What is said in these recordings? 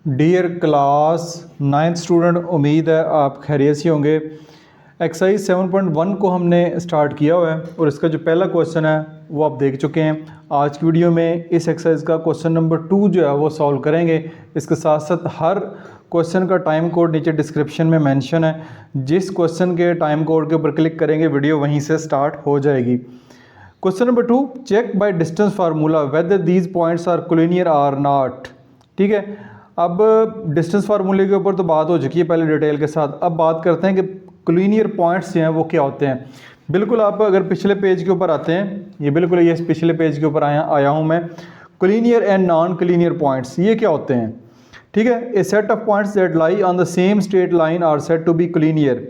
Dear class 9th student, उम्मीद है आप खैरियत से होंगे। एक्सरसाइज 7.1 को हमने स्टार्ट किया हुआ है और इसका जो पहला क्वेश्चन है वो आप देख चुके हैं। आज की वीडियो में इस एक्सरसाइज का क्वेश्चन नंबर 2 जो है वो सॉल्व करेंगे। इसके साथ साथ हर क्वेश्चन का टाइम कोड नीचे डिस्क्रिप्शन में मेंशन है। जिस क्वेश्चन के टाइम कोड के ऊपर क्लिक करेंगे वीडियो वहीं से स्टार्ट हो जाएगी। Question number 2, check by distance formula whether these points are collinear or not. ठीक है, अब डिस्टेंस फार्मूले के ऊपर तो बात हो चुकी है पहले डिटेल के साथ। अब बात करते हैं कि कोलिनियर पॉइंट्स जो हैं वो क्या होते हैं। बिल्कुल आप अगर पिछले पेज के ऊपर आते हैं, ये बिल्कुल ये पिछले पेज के ऊपर आया हूँ मैं। Collinear and non collinear points ये क्या होते हैं? ठीक है, a set of points that lie on the same straight line are said to be collinear.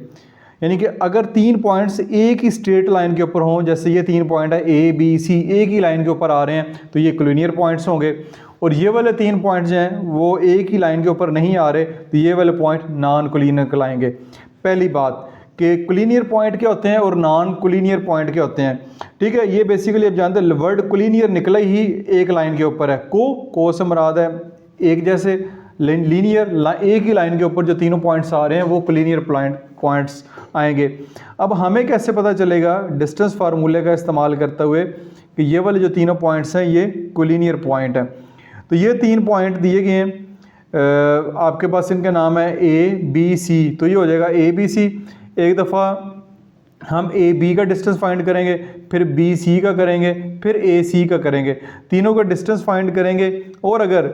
यानी कि अगर तीन पॉइंट्स एक ही स्ट्रेट लाइन के ऊपर हों, जैसे ये तीन पॉइंट है ए बी सी एक ही लाइन के ऊपर आ रहे हैं तो ये कोलिनियर पॉइंट्स होंगे। और ये वाले तीन पॉइंट्स जो हैं वो एक ही लाइन के ऊपर नहीं आ रहे तो ये वाले पॉइंट नॉन कोलिनियर कहलाएंगे। पहली बात कि कोलिनियर पॉइंट क्या होते हैं और नॉन कोलिनियर पॉइंट क्या होते हैं। ठीक है, ये बेसिकली आप जानते हैं वर्ड कोलिनियर निकला ही एक लाइन के ऊपर है। को से मुराद है एक जैसे, लीनियर एक ही लाइन के ऊपर जो तीनों पॉइंट्स आ रहे हैं वो कोलिनियर पॉइंट्स आएंगे। अब हमें कैसे पता चलेगा डिस्टेंस फार्मूले का इस्तेमाल करते हुए कि ये वाले जो तीनों पॉइंट्स हैं ये कोलिनियर पॉइंट हैं। तो ये तीन पॉइंट दिए गए हैं, आपके पास इनका नाम है ए बी सी। तो ये हो जाएगा ए बी सी। एक दफ़ा हम ए बी का डिस्टेंस फाइंड करेंगे, फिर बी सी का करेंगे, फिर ए सी का करेंगे। तीनों का डिस्टेंस फाइंड करेंगे और अगर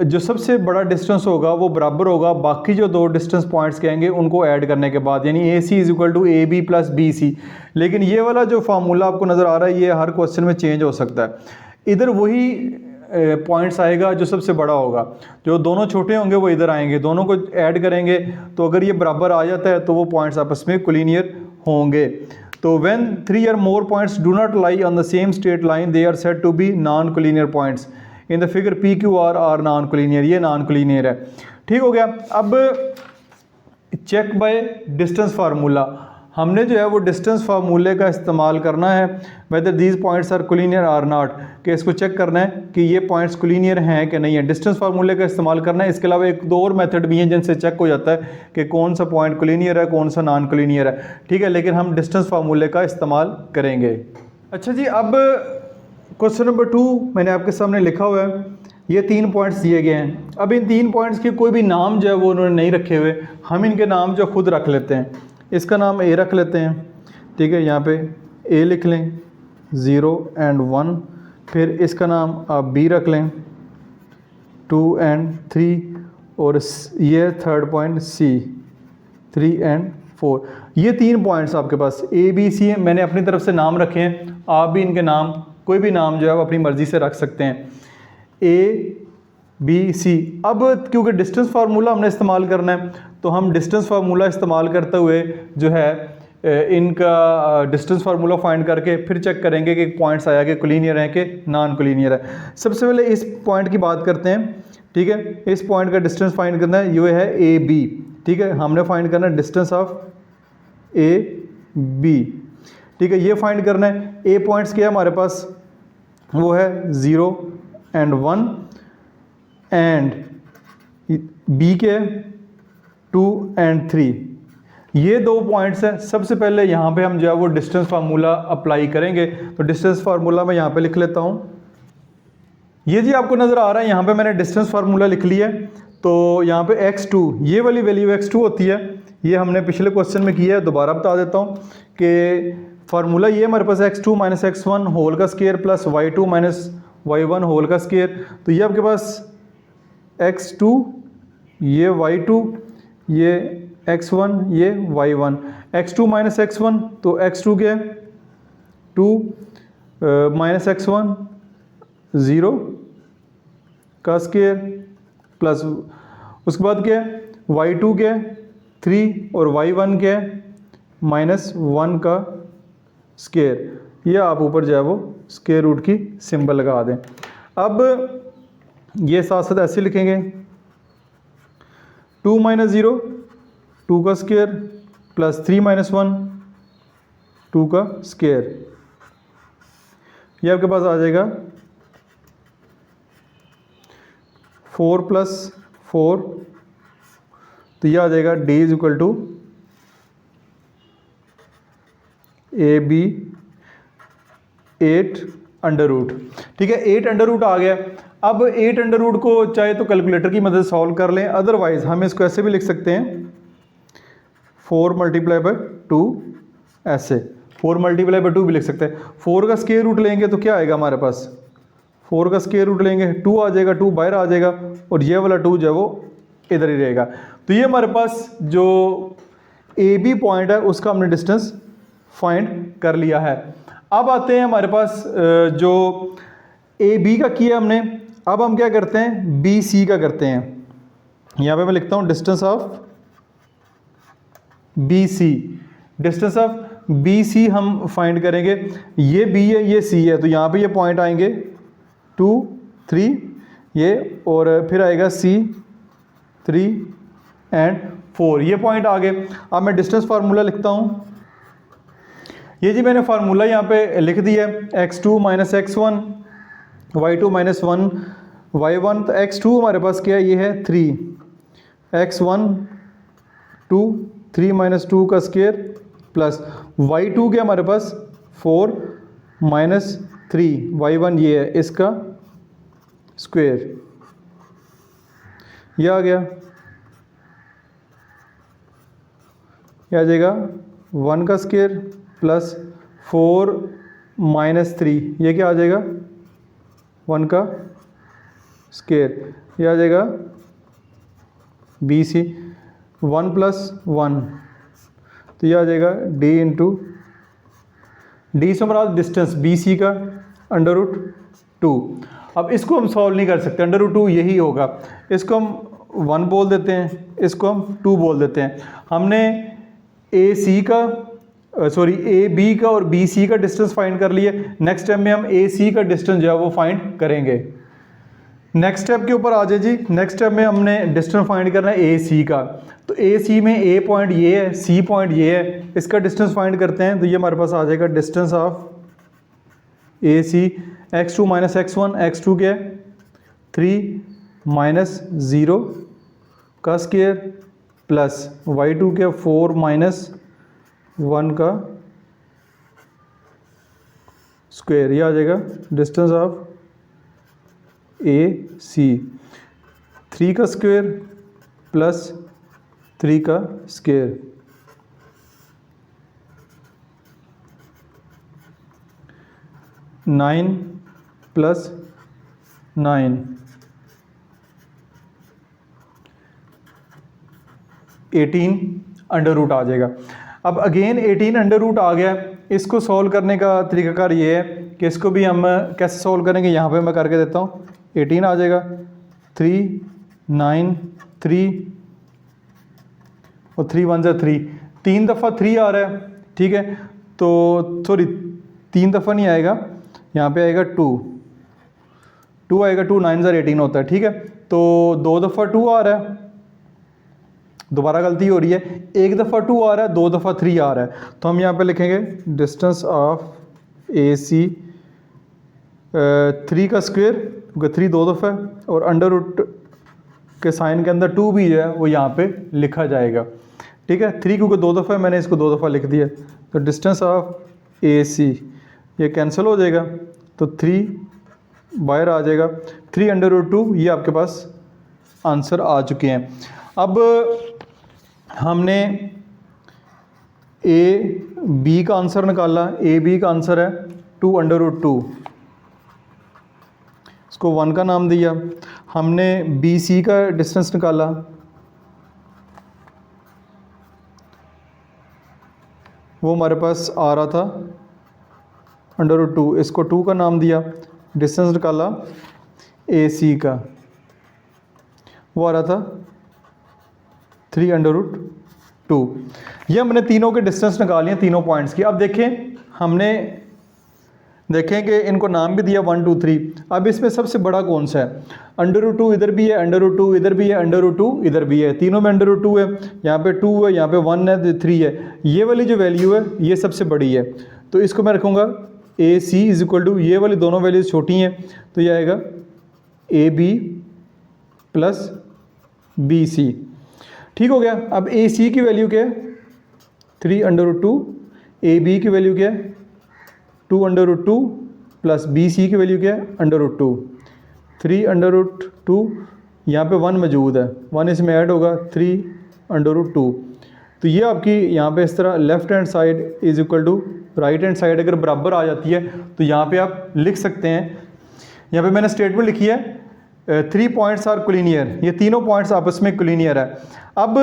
जो सबसे बड़ा डिस्टेंस होगा वो बराबर होगा बाकी जो दो डिस्टेंस पॉइंट्स कहेंगे उनको ऐड करने के बाद, यानी A C is equal to A B plus B C. लेकिन ये वाला जो फार्मूला आपको नज़र आ रहा है ये हर क्वेश्चन में चेंज हो सकता है। इधर वही पॉइंट्स आएगा जो सबसे बड़ा होगा, जो दोनों छोटे होंगे वो इधर आएंगे, दोनों को ऐड करेंगे तो अगर ये बराबर आ जाता है तो वो पॉइंट्स आपस में कोलिनियर होंगे। तो when 3 or more points do not lie on the same straight line they are said to be non collinear points in the figure p q r are non collinear। ये non collinear है। ठीक हो गया। अब check by distance formula, हमने जो है वो डिस्टेंस फार्मूले का इस्तेमाल करना है whether these points are collinear or not, कि इसको चेक करना है कि ये पॉइंट्स कोलिनियर हैं कि नहीं है। डिस्टेंस फार्मूले का इस्तेमाल करना है। इसके अलावा एक दो और मेथड भी हैं जिनसे चेक हो जाता है कि कौन सा पॉइंट कोलिनियर है कौन सा नॉन कोलिनियर है। ठीक है, लेकिन हम डिस्टेंस फार्मूले का इस्तेमाल करेंगे। अच्छा जी, अब क्वेश्चन नंबर 2 मैंने आपके सामने लिखा हुआ है। ये तीन पॉइंट्स दिए गए हैं। अब इन तीन पॉइंट्स के कोई भी नाम जो है वो उन्होंने नहीं रखे हुए, हम इनके नाम जो खुद रख लेते हैं। इसका नाम ए रख लेते हैं। ठीक है, यहाँ पे ए लिख लें 0 and 1। फिर इसका नाम आप बी रख लें 2 and 3 और ये थर्ड पॉइंट सी 3 and 4। ये तीन पॉइंट्स आपके पास ए बी सी हैं। मैंने अपनी तरफ से नाम रखे हैं, आप भी इनके नाम कोई भी नाम जो है वो अपनी मर्ज़ी से रख सकते हैं, ए बी सी। अब क्योंकि डिस्टेंस फार्मूला हमने इस्तेमाल करना है तो हम डिस्टेंस फार्मूला इस्तेमाल करते हुए जो है इनका डिस्टेंस फार्मूला फाइंड करके फिर चेक करेंगे कि पॉइंट्स आया कि कोलिनियर है कि नॉन कोलिनियर है। सबसे पहले इस पॉइंट की बात करते हैं। ठीक है, इस पॉइंट का डिस्टेंस फाइंड करना है, ये है ए बी। ठीक है, हमने फाइंड करना है डिस्टेंस ऑफ ए बी। ठीक है, ये फाइंड करना है। ए पॉइंट्स क्या है हमारे पास, वो है 0 and 1 एंड बी के 2 and 3। ये दो पॉइंट्स हैं। सबसे पहले यहाँ पे हम जो है वो डिस्टेंस फार्मूला अप्लाई करेंगे। तो डिस्टेंस फार्मूला मैं यहाँ पे लिख लेता हूँ। ये जी आपको नज़र आ रहा है, यहाँ पे मैंने डिस्टेंस फार्मूला लिख लिया है। तो यहाँ पे x2, ये वाली वैल्यू x2 होती है। ये हमने पिछले क्वेश्चन में किया है, दोबारा बता देता हूँ कि फार्मूला ये हमारे पास x2 माइनस x1 होल का square plus y2 minus y1 whole का स्केयर। तो ये आपके पास x2, ये y2, ये x1, ये y1। x2 माइनस x1 तो x2 क्या है 2 माइनस x1 0 का स्केयर प्लस उसके बाद क्या है y2 क्या है 3 और y1 क्या है -1 का स्केयर। ये आप ऊपर जो है वो स्केयर रूट की सिंबल लगा दें। अब ये साथ साथ ऐसे लिखेंगे 2 माइनस 0 2 का स्केयर प्लस 3 माइनस 1 2 का स्केयर। ये आपके पास आ जाएगा 4 प्लस 4, तो ये आ जाएगा D is equal to AB 8 under root. ठीक है, 8 अंडर रूट आ गया। अब 8 अंडर रूट को चाहे तो कैलकुलेटर की मदद से सॉल्व कर लें, अदरवाइज हम इसको ऐसे भी लिख सकते हैं 4 मल्टीप्लाई बाय 2, ऐसे 4 मल्टीप्लाई बाय 2 भी लिख सकते हैं। 4 का स्क्वायर रूट लेंगे तो क्या आएगा हमारे पास, 4 का स्क्वायर रूट लेंगे 2 आ जाएगा, 2 बाहर आ जाएगा और ये वाला 2 जो है वो इधर ही रहेगा। तो ये हमारे पास जो ए बी पॉइंट है उसका हमने डिस्टेंस फाइंड कर लिया है। अब आते हैं हमारे पास जो ए बी का किया हमने, अब हम क्या करते हैं बी सी का करते हैं। यहाँ पे मैं लिखता हूँ distance of B C, distance of B C हम फाइंड करेंगे। ये बी है ये सी है, तो यहाँ पे ये पॉइंट आएंगे 2 3 ये, और फिर आएगा सी 3 एंड 4, ये पॉइंट आ गए। अब मैं डिस्टेंस फार्मूला लिखता हूँ। ये जी मैंने फार्मूला यहाँ पे लिख दिया है, x2 minus x1 y2 minus 1 y1। तो x2 हमारे पास क्या है, ये है 3, x1 2, 3 माइनस 2 का स्क्वायर प्लस y2 के हमारे पास 4 माइनस 3, y1 ये है इसका स्क्वायर, ये आ गया। ये आ जाएगा 1 का स्क्वायर प्लस 4 माइनस 3, ये क्या आ जाएगा 1 का स्क्वायर, ये आ जाएगा बी सी 1 प्लस 1, तो ये आ जाएगा d इंटू डी से हमारा डिस्टेंस बी सी का अंडर रूट 2। अब इसको हम सॉल्व नहीं कर सकते, अंडर रूट 2 यही होगा, इसको हम 1 बोल देते हैं, इसको हम 2 बोल देते हैं। हमने ए सी का ए बी का और बी सी का डिस्टेंस फाइंड कर लिए। नेक्स्ट स्टेप में हम ए सी का डिस्टेंस जो है वो फाइंड करेंगे। नेक्स्ट स्टेप के ऊपर आ जाए जी। नेक्स्ट स्टेप में हमने डिस्टेंस फाइंड करना है ए सी का। तो ए सी में ए पॉइंट ये है, सी पॉइंट ये है, इसका डिस्टेंस फाइंड करते हैं। तो ये हमारे पास आ जाएगा distance of A C x2 minus x1, x2 क्या है 3 माइनस 0 का स्क्वायर प्लस y2 के 4 माइनस 1 का स्क्वायर, ये आ जाएगा डिस्टेंस ऑफ ए सी 3 का स्क्वायर प्लस 3 का square, nine plus 9 18 under root आ जाएगा। अब अगेन 18 अंडर रूट आ गया। इसको सॉल्व करने का तरीकाकार ये है कि इसको भी हम कैसे सॉल्व करेंगे, यहाँ पे मैं करके देता हूँ। 18 आ जाएगा 3 9 3 और 3 1 3, 3 दफ़ा 3 आ रहा है, ठीक है। तो सॉरी 3 दफ़ा नहीं आएगा, यहाँ पे आएगा 2 आएगा, 2 9 18 होता है, ठीक है। तो 2 दफ़ा 2 आ रहा है, दोबारा गलती हो रही है, 1 दफ़ा 2 आ रहा है, 2 दफ़ा 3 आ रहा है। तो हम यहाँ पे लिखेंगे डिस्टेंस ऑफ ए सी 3 का स्क्वायर, क्योंकि 3 2 दफ़ा है, और अंडर रूट के साइन के अंदर 2 भी जो है वो यहाँ पे लिखा जाएगा, ठीक है। 3 क्योंकि 2 दफ़ा है, मैंने इसको 2 दफ़ा लिख दिया। तो डिस्टेंस ऑफ ए सी ये कैंसिल हो जाएगा, तो 3 बाहर आ जाएगा, 3 अंडर रूट 2, ये आपके पास आंसर आ चुके हैं। अब हमने ए बी का आंसर निकाला। ए बी का आंसर है 2 अंडर रूट 2, इसको 1 का नाम दिया। हमने बी सी का डिस्टेंस निकाला, वो हमारे पास आ रहा था अंडर रूट 2, इसको 2 का नाम दिया। डिस्टेंस निकाला ए सी का, वो आ रहा था 3 अंडर रूट 2। ये हमने तीनों के डिस्टेंस निकाले हैं, तीनों पॉइंट्स की। अब देखें, हमने देखें कि इनको नाम भी दिया 1 2 3। अब इसमें सबसे बड़ा कौन सा है? अंडर रूट 2 इधर भी है, अंडर रूट 2 इधर भी है, अंडर रूट 2 इधर भी है, तीनों में अंडर रूट 2 है। यहाँ पे 2 है, यहाँ पे 1 है, 3 है। ये वाली जो वैल्यू है ये सबसे बड़ी है, तो इसको मैं रखूँगा A C is equal to, ये वाली दोनों वैल्यूज छोटी हैं, तो ये आएगा A B plus B C. ठीक हो गया। अब ए सी की वैल्यू क्या है 3/2, ए बी की वैल्यू क्या है 2/2 प्लस बी सी की वैल्यू क्या है √2। 3/2 यहाँ पे 1 मौजूद है, 1 इसमें ऐड होगा 3/2। तो ये आपकी यहाँ पे इस तरह left hand side is equal to right hand side अगर बराबर आ जाती है तो यहाँ पे आप लिख सकते हैं। यहाँ पे मैंने स्टेटमेंट लिखी है 3 पॉइंट्स आर कोलिनियर, ये तीनों पॉइंट्स आपस में कोलिनियर है। अब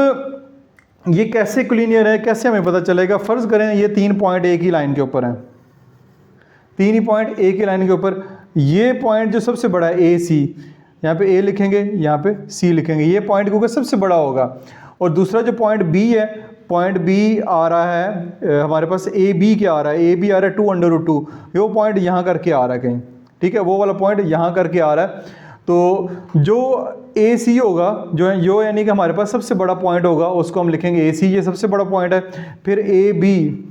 ये कैसे कोलिनियर है, कैसे हमें पता चलेगा? फ़र्ज़ करें ये 3 पॉइंट एक ही लाइन के ऊपर हैं, 3 ही पॉइंट एक ही लाइन के ऊपर। ये पॉइंट जो सबसे बड़ा है ए सी, यहाँ पे ए लिखेंगे, यहाँ पे सी लिखेंगे, ये पॉइंट क्योंकि सबसे बड़ा होगा। और दूसरा जो पॉइंट बी है, पॉइंट बी आ रहा है हमारे पास ए बी क्या आ रहा है, ए बी आ रहा है 2/2, वो पॉइंट यहाँ करके आ रहा है कहीं, ठीक है, वो वाला पॉइंट यहाँ करके आ रहा है। तो जो ए सी होगा जो है यो यानी कि हमारे पास सबसे बड़ा पॉइंट होगा, उसको हम लिखेंगे ए सी, ये सबसे बड़ा पॉइंट है। फिर ए बी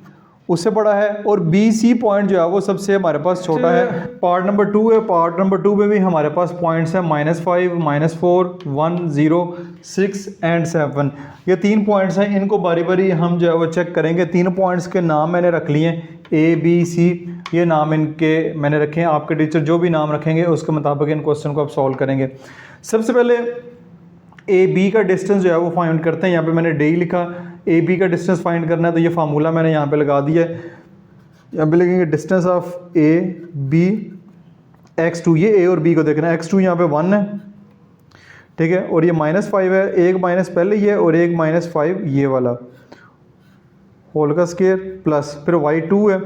उससे बड़ा है और बी सी पॉइंट जो है वो सबसे हमारे पास छोटा है। पार्ट नंबर 2 है, पार्ट नंबर 2 में भी हमारे पास पॉइंट्स हैं -5, -4, 1, 0, 6 एंड 7। ये 3 पॉइंट्स हैं, इनको बारी बारी हम जो है वो चेक करेंगे। 3 पॉइंट्स के नाम मैंने रख लिए हैं ए बी सी, ये नाम इनके मैंने रखे हैं। आपके टीचर जो भी नाम रखेंगे उसके मुताबिक इन क्वेश्चन को आप सॉल्व करेंगे। सबसे पहले ए बी का डिस्टेंस जो है वो फाइंड करते हैं। यहाँ पे मैंने डी लिखा, ए बी का डिस्टेंस फाइंड करना है तो ये फार्मूला मैंने यहाँ पे लगा दिया है। यहाँ पे लिखेंगे distance of A B x2, ये ए और बी को देखना है, x2 यहाँ पे 1 है, ठीक है, और ये -5 है, एक माइनस पहले ये और एक -5 ये वाला, होल का स्केयर प्लस फिर y2 है,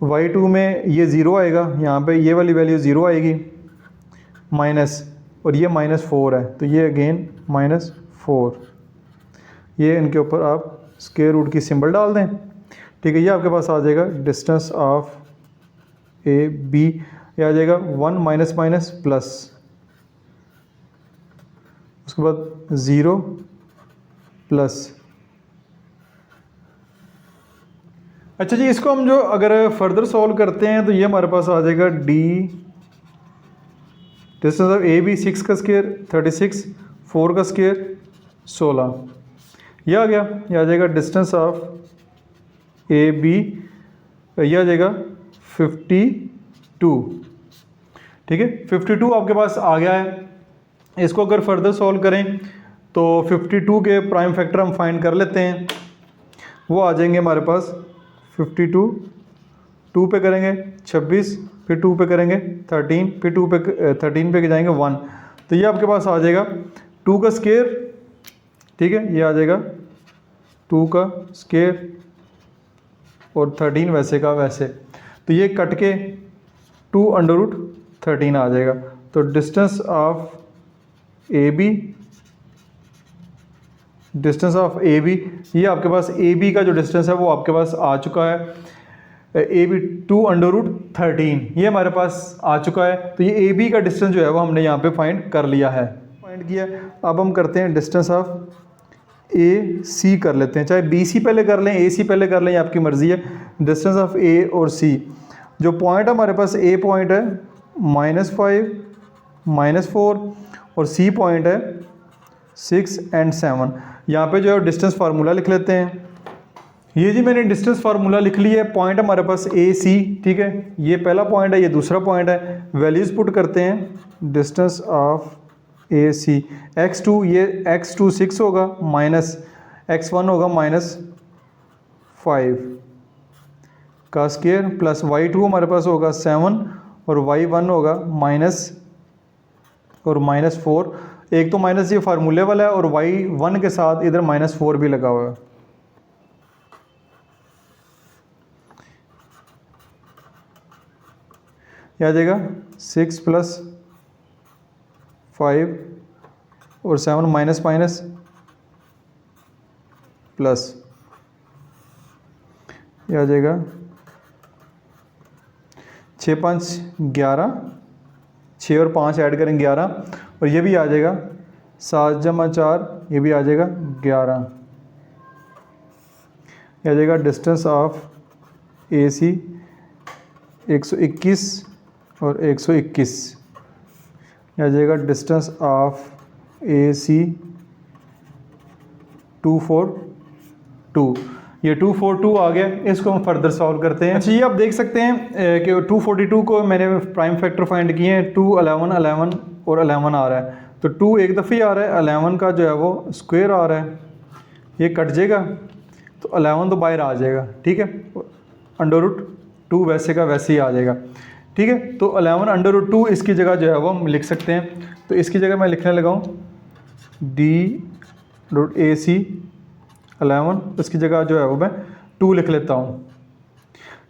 y2 में ये 0 आएगा, यहाँ पे ये वाली वैल्यू 0 आएगी, माइनस और ये -4 है तो ये अगेन -4, ये इनके ऊपर आप स्क्वायर रूट की सिंबल डाल दें, ठीक है। ये आपके पास आ जाएगा डिस्टेंस ऑफ ए बी, ये आ जाएगा 1 माइनस माइनस प्लस, उसके बाद 0 प्लस। अच्छा जी, इसको हम जो अगर फर्दर सॉल्व करते हैं तो ये हमारे पास आ जाएगा D distance of A B 6 का स्क्वायर 36, 4 का स्क्वायर 16, ये आ गया। ये आ जाएगा डिस्टेंस ऑफ ए बी, ये आ जाएगा 52, ठीक है, 52 आपके पास आ गया है। इसको अगर फर्दर सॉल्व करें तो 52 के प्राइम फैक्टर हम फाइंड कर लेते हैं, वो आ जाएंगे हमारे पास 52, 2 पे करेंगे 26, फिर 2 पे करेंगे 13, फिर 2 पे 13 पे जाएंगे 1, तो ये आपके पास आ जाएगा 2 का स्क्वायर, ठीक है, ये आ जाएगा 2 का स्क्वायर और 13 वैसे का वैसे, तो ये कट के 2/13 आ जाएगा। तो distance of A B, distance of A B, ये आपके पास ए बी का जो डिस्टेंस है वो आपके पास आ चुका है, ए बी 2/13 ये हमारे पास आ चुका है। तो ये ए बी का डिस्टेंस जो है वो हमने यहाँ पे फाइंड कर लिया है, फाइंड किया। अब हम करते हैं डिस्टेंस ऑफ ए सी कर लेते हैं, चाहे बी सी पहले कर लें ए सी पहले कर लें, ये आपकी मर्ज़ी है। डिस्टेंस ऑफ ए और सी, जो पॉइंट हमारे पास ए पॉइंट है -5, -4 और सी पॉइंट है 6 एंड 7। यहाँ पे जो है डिस्टेंस फार्मूला लिख लेते हैं। ये जी मैंने डिस्टेंस फार्मूला लिख लिया है। पॉइंट हमारे पास ए सी, ठीक है, ये पहला पॉइंट है, ये दूसरा पॉइंट है। वैल्यूज़ पुट करते हैं, distance of A C x2, ये x2 6 होगा, माइनस x1 होगा -5 का स्क्वायर प्लस y2 हमारे पास होगा 7 और y1 होगा माइनस और -4। एक तो माइनस ये फार्मूले वाला है और y1 के साथ इधर -4 भी लगा हुआ है। ये आ जाएगा 6 + 5 और 7 माइनस माइनस प्लस, ये आ जाएगा 6 × 5 = 11, 6 और 5 ऐड करेंगे 11, और ये भी आ जाएगा 7 + 4, ये भी आ जाएगा 11। ये आ जाएगा डिस्टेंस ऑफ ए सी 121 और 121। आ जाएगा डिस्टेंस ऑफ ए सी 242, ये 242 आ गया। इसको हम फर्दर सॉल्व करते हैं। अच्छा, ये आप देख सकते हैं कि 242 को मैंने प्राइम फैक्टर फाइंड किए हैं। 2, 11, 11 और 11 आ रहा है, तो 2 एक दफ़े आ रहा है, 11 का जो है वो स्क्वायर आ रहा है, ये कट जाएगा तो 11 तो बाहर आ जाएगा, ठीक है। √2 वैसे का वैसे ही आ जाएगा, ठीक है। तो 11 √2 इसकी जगह जो है वो हम लिख सकते हैं। तो इसकी जगह मैं लिखने लगा हूँ D√AC 11, इसकी जगह जो है वो मैं 2 लिख लेता हूँ,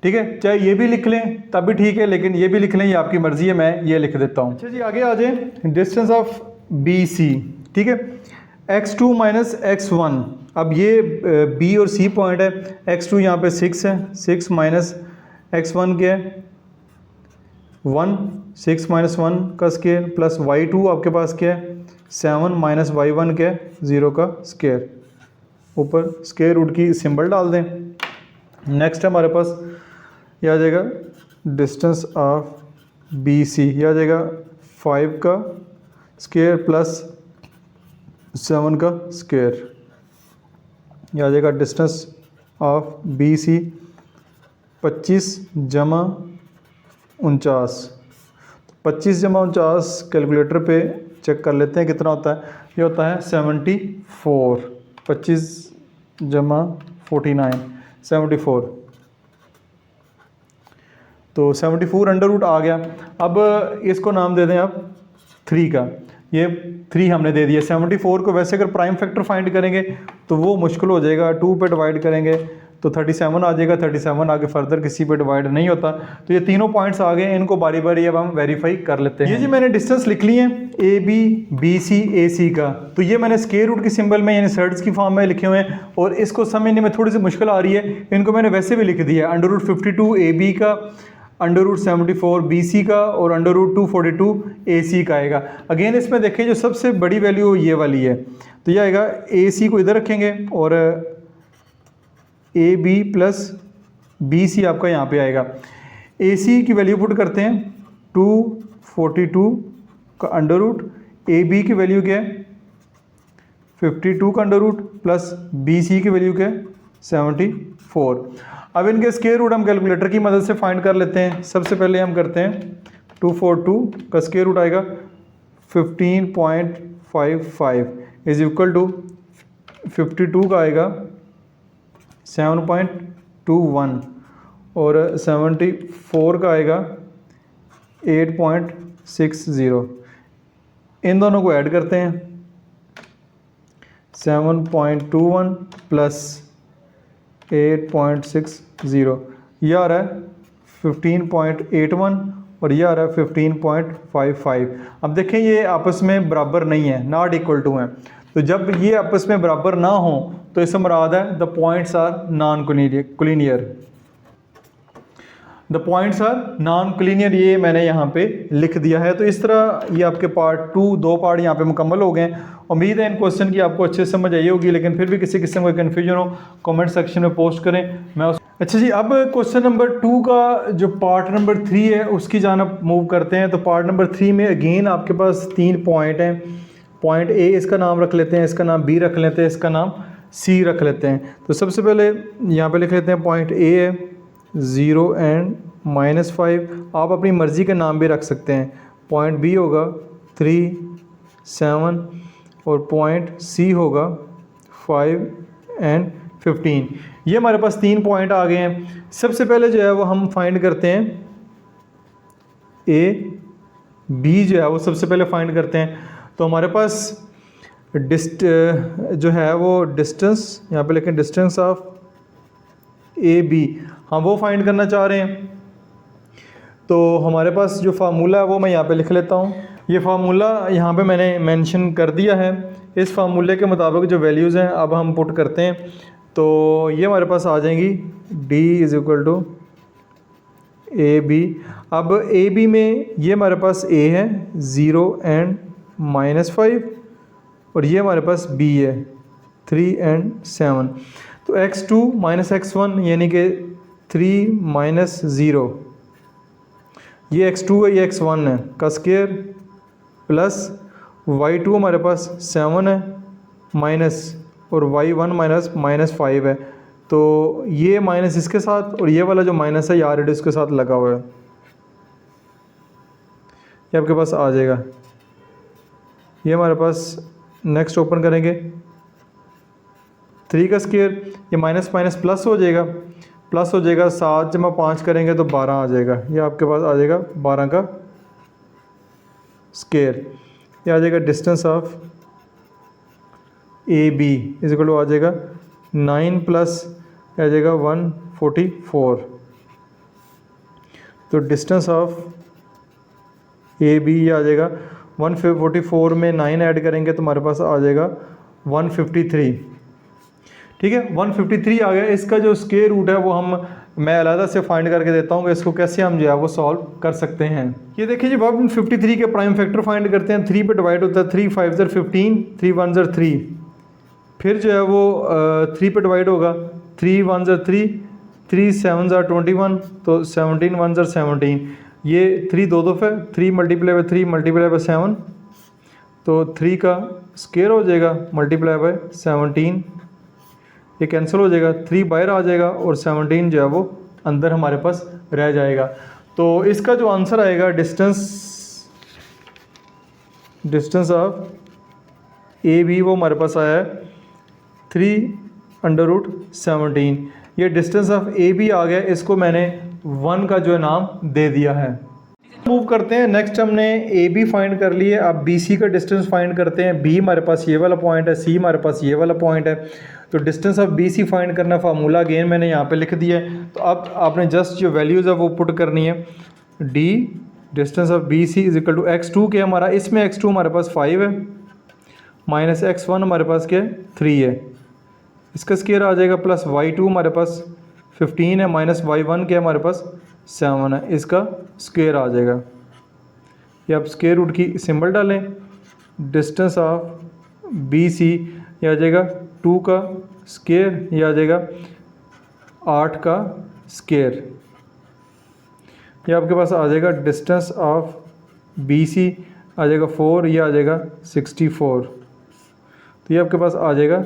ठीक है। चाहे ये भी लिख लें तब भी ठीक है, लेकिन ये भी लिख लें, ये आपकी मर्ज़ी है, मैं ये लिख देता हूँ। अच्छा जी, आगे आ जाए। डिस्टेंस ऑफ BC, ठीक है, x2 माइनस x1। अब ये B और C पॉइंट है, x2 यहाँ पे 6 है, 6 माइनस x1 क्या है 1, 6 माइनस 1 का स्क्वायर प्लस y2 आपके पास क्या है 7 माइनस y1 क्या है 0 का स्क्वायर। ऊपर स्क्वायर रूट की सिंबल डाल दें। नेक्स्ट हमारे पास यह आ जाएगा डिस्टेंस ऑफ BC, यह आ जाएगा 5 का स्क्वायर प्लस 7 का स्क्वायर। यह आ जाएगा डिस्टेंस ऑफ BC 25 जमा 49। 25 जमा 49 कैलकुलेटर पे चेक कर लेते हैं कितना होता है। ये होता है 74। 25 जमा 49 74, तो 74 अंडर रूट आ गया। अब इसको नाम दे दें आप 3 का, ये 3 हमने दे दिया। 74 को वैसे अगर प्राइम फैक्टर फाइंड करेंगे तो वो मुश्किल हो जाएगा, 2 पे डिवाइड करेंगे तो 37 आ जाएगा। 37 आगे फर्दर किसी पे डिवाइड नहीं होता। तो ये तीनों पॉइंट्स आ गए, इनको बारी बारी अब हम वेरीफाई कर लेते हैं। ये जी मैंने डिस्टेंस लिख ली है AB BC AC का, तो ये मैंने स्क्वायर रूट के सिंबल में यानी सर्ड्स की फॉर्म में लिखे हुए हैं, और इसको समझने में थोड़ी सी मुश्किल आ रही है, इनको मैंने वैसे भी लिख दिया है। √52 AB का, √74 BC का और √242 AC का आएगा। अगेन इसमें देखें जो सबसे बड़ी वैल्यू ये वाली है, तो ये आएगा AC को इधर रखेंगे और AB प्लस BC आपका यहाँ पे आएगा। AC की वैल्यू पुट करते हैं 242 का अंडर रूट, AB की वैल्यू क्या है 52 का अंडर रूट प्लस BC की वैल्यू क्या है 74। अब इनके स्क्वायर रूट हम कैलकुलेटर की मदद से फाइंड कर लेते हैं। सबसे पहले हम करते हैं 242 का स्क्वायर रूट आएगा 15.55 इज इक्वल टू 52 का आएगा 7.21 और 74 का आएगा 8.60। इन दोनों को ऐड करते हैं 7.21 प्लस 8.60, यह आ रहा है 15.81 और यह आ रहा है 15.55। अब देखें ये आपस में बराबर नहीं है, नॉट इक्वल टू हैं। तो जब ये आपस में बराबर ना हो तो इससे मुराद है the points are non collinear. The points are non collinear, ये मैंने यहाँ पे लिख दिया है। तो इस तरह ये आपके पार्ट 2 2 पार्ट यहाँ पे मुकम्मल हो गए। उम्मीद है इन क्वेश्चन की आपको अच्छे से समझ आई होगी, लेकिन फिर भी किसी किस्म का कन्फ्यूजन हो कमेंट सेक्शन में पोस्ट करें, मैं अच्छा जी, अब क्वेश्चन नंबर 2 का जो पार्ट नंबर 3 है उसकी जानब मूव करते हैं। तो पार्ट नंबर 3 में अगेन आपके पास 3 पॉइंट हैं। पॉइंट A इसका नाम रख लेते हैं, इसका नाम B रख लेते हैं, इसका नाम C रख लेते हैं। तो सबसे पहले यहाँ पे लिख लेते हैं पॉइंट A है 0 एंड -5। आप अपनी मर्ज़ी के नाम भी रख सकते हैं। पॉइंट B होगा 3 7 और पॉइंट C होगा 5 एंड 15। ये हमारे पास 3 पॉइंट आ गए हैं। सबसे पहले जो है वो हम फाइंड करते हैं A B जो है वो सबसे पहले फाइंड करते हैं। तो हमारे पास जो है वो डिस्टेंस यहाँ पे लिखें डिस्टेंस ऑफ AB, हम वो फाइंड करना चाह रहे हैं। तो हमारे पास जो फार्मूला है वो मैं यहाँ पे लिख लेता हूँ। ये फार्मूला यहाँ पे मैंने मेंशन कर दिया है। इस फार्मूले के मुताबिक जो वैल्यूज़ हैं अब हम पुट करते हैं। तो ये हमारे पास आ जाएंगी D is equal to AB। अब AB में ये हमारे पास A है 0 एंड -5 और ये हमारे पास B है 3 एंड 7। तो x2 माइनस x1 यानी कि 3 - 0, ये x2 है ये x1 है का स्क्वायर प्लस y2 हमारे पास 7 है माइनस और y1 माइनस 5 है, तो ये माइनस इसके साथ और ये वाला जो माइनस है ये रेडियस के साथ लगा हुआ है, ये आपके पास आ जाएगा। ये हमारे पास नेक्स्ट ओपन करेंगे 3 का स्क्वायर, ये माइनस माइनस प्लस हो जाएगा, 7 जमा 5 करेंगे तो 12 आ जाएगा। ये आपके पास आ जाएगा 12 का स्क्वायर। ये आ जाएगा distance of A B is equal to आ जाएगा 9 प्लस आ जाएगा 144। तो डिस्टेंस ऑफ ए बी ये आ जाएगा 144 में 9 ऐड करेंगे तो हमारे पास आ जाएगा 153। ठीक है, 153 आ गया। इसका जो स्क्वायर रूट है वो मैं अलग से फाइंड करके देता हूँ कि इसको कैसे हम जो है वो सॉल्व कर सकते हैं। ये देखिए जब हम 53 के प्राइम फैक्टर फाइंड करते हैं, 3 पे डिवाइड होता है, 3 5 15, 3 1 3, फिर जो है वो 3 पे डिवाइड होगा, 3 1 3, 3 7 21, तो 17 1 17, ये 3 दो दफ़े, 3 मल्टीप्लाई बाई 3 मल्टीप्लाई बाई 7, तो 3 का स्क्वायर हो जाएगा मल्टीप्लाई बाई 17, ये कैंसिल हो जाएगा, 3 बाहर आ जाएगा और 17 जो है वो अंदर हमारे पास रह जाएगा। तो इसका जो आंसर आएगा डिस्टेंस ऑफ ए बी वो हमारे पास आया है 3√17। ये डिस्टेंस ऑफ ए बी आ गया, इसको मैंने 1 का जो है नाम दे दिया है। मूव करते हैं, नेक्स्ट हमने ए बी फाइंड कर लिए, अब बी सी का डिस्टेंस फाइंड करते हैं। बी हमारे पास ये वाला पॉइंट है, सी हमारे पास ये वाला पॉइंट है, तो distance of B C find करना फार्मूला अगेन मैंने यहाँ पे लिख दिया है। तो अब आपने जस्ट जो वैल्यूज़ है वो पुट करनी है। D distance of B C is equal to x2 के हमारा, इसमें x2 हमारे पास 5 है, माइनस x1 हमारे पास क्या है 3 है, इसका स्क्वायर आ जाएगा, प्लस y2 हमारे पास 15 है, माइनस y1 के हमारे पास 7 है, इसका स्क्वायर आ जाएगा। ये आप स्क्वायर रूट की सिंबल डालें, डिस्टेंस ऑफ बी सी ये आ जाएगा 2 का स्क्वायर, ये आ जाएगा 8 का स्क्वायर। ये आपके पास आ जाएगा डिस्टेंस ऑफ बी सी आ जाएगा 4, ये आ जाएगा 64, तो ये आपके पास आ जाएगा